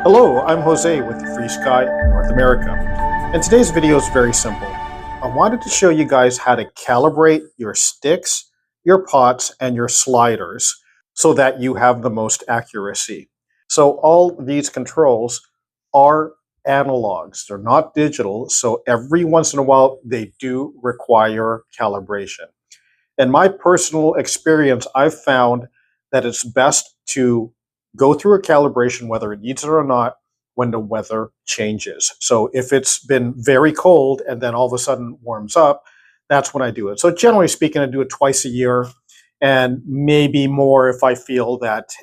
Hello, I'm Jose with FrSky North America, and today's video is very simple. I wanted to show you guys how to calibrate your sticks, your pots, and your sliders so that you have the most accuracy. So all these controls are analogs, they're not digital, so every once in a while they do require calibration. In my personal experience, I've found that it's best to go through a calibration, whether it needs it or not, when the weather changes. So if it's been very cold and then all of a sudden warms up, that's when I do it. So generally speaking, I do it twice a year and maybe more if I feel that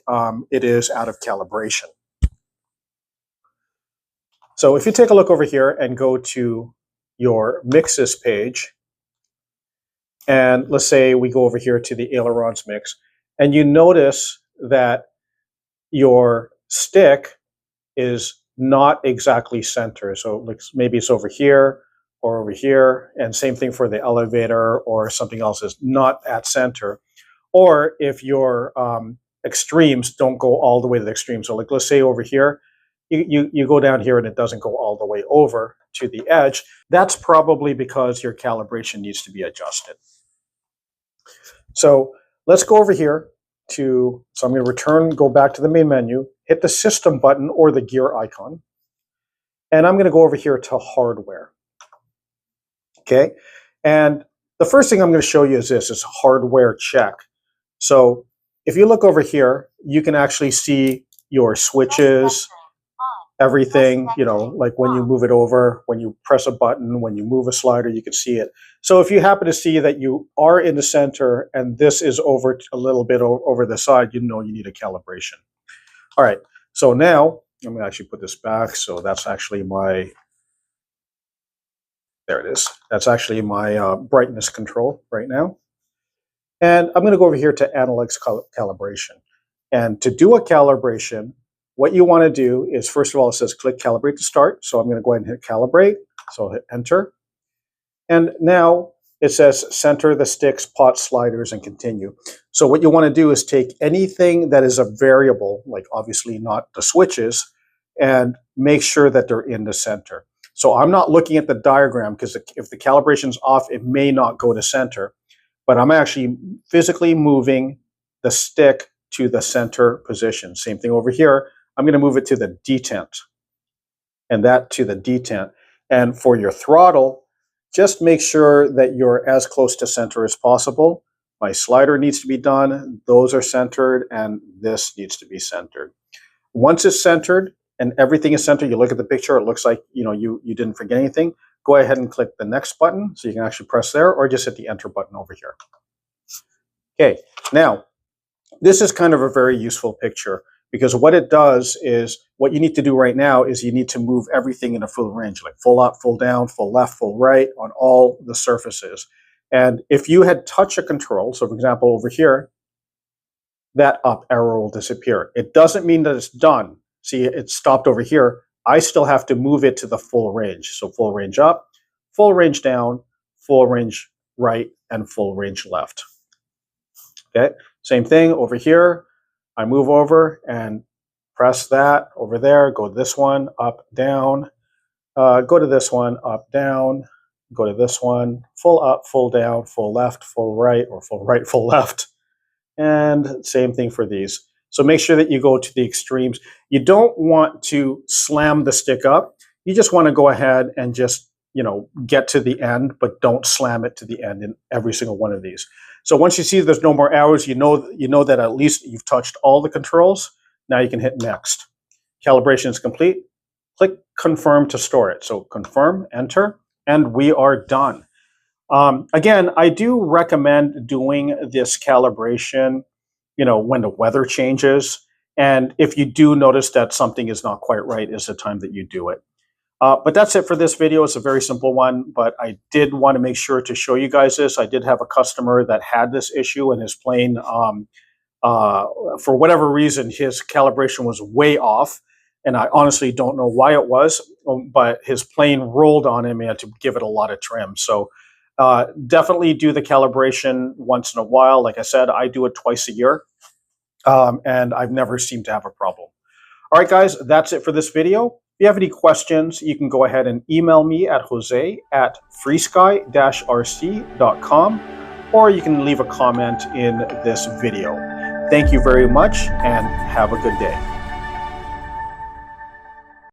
it is out of calibration. So if you take a look over here and go to your mixes page, and let's say we go over here to the ailerons mix, and you notice that your stick is not exactly center. So maybe it's over here or over here, and same thing for the elevator or something else is not at center. Or if your extremes don't go all the way to the extreme. So let's say over here, you go down here and it doesn't go all the way over to the edge. That's probably because your calibration needs to be adjusted. So let's go over here so I'm going to go back to the main menu, hit the system button or the gear icon, and I'm going to go over here to hardware. Okay, and the first thing I'm going to show you is this hardware check. So if you look over here, you can actually see your switches, everything, like when you move it over, when you press a button, when you move a slider, you can see it. So if you happen to see that you are in the center and this is over a little bit over the side, you know you need a calibration. All right, so now I'm going to actually put this back. So that's actually there it is. That's actually my brightness control right now. And I'm going to go over here to Analytics Calibration. And to do a calibration, what you want to do is, first of all, it says click Calibrate to start. So I'm going to go ahead and hit Calibrate. So I'll hit Enter. And now it says center the sticks, pots, sliders, and continue. So what you want to do is take anything that is a variable, like obviously not the switches, and make sure that they're in the center. So I'm not looking at the diagram because if the calibration's off, it may not go to center. But I'm actually physically moving the stick to the center position. Same thing over here. I'm going to move it to the detent, and that to the detent. And for your throttle, just make sure that you're as close to center as possible. My slider needs to be done. Those are centered, and this needs to be centered. Once it's centered and everything is centered, you look at the picture, it looks like you didn't forget anything. Go ahead and click the next button so you can actually press there, or just hit the enter button over here. Okay, now this is kind of a very useful picture, because what it does is, what you need to do right now is you need to move everything in a full range, like full up, full down, full left, full right on all the surfaces. And if you had touched a control, so for example over here, that up arrow will disappear. It doesn't mean that it's done. See, it stopped over here. I still have to move it to the full range. So full range up, full range down, full range right, and full range left. Okay, same thing over here. I move over and press that over there, go to this one, up, down, go to this one, up, down, go to this one, full up, full down, full left, full right, or full right, full left. And same thing for these. So make sure that you go to the extremes. You don't want to slam the stick up. You just want to go ahead and just, get to the end, but don't slam it to the end in every single one of these. So once you see there's no more arrows, you know that at least you've touched all the controls. Now you can hit next. Calibration is complete. Click confirm to store it. So confirm, enter, and we are done. Again, I do recommend doing this calibration, when the weather changes. And if you do notice that something is not quite right, is the time that you do it. But that's it for this video. It's a very simple one, but I did want to make sure to show you guys this. I did have a customer that had this issue, and his plane, for whatever reason, his calibration was way off. And I honestly don't know why it was, but his plane rolled on him and he had to give it a lot of trim. So definitely do the calibration once in a while. Like I said, I do it twice a year, and I've never seemed to have a problem. All right, guys, that's it for this video. If you have any questions, you can go ahead and email me at jose@freesky-rc.com, or you can leave a comment in this video. Thank you very much and have a good day.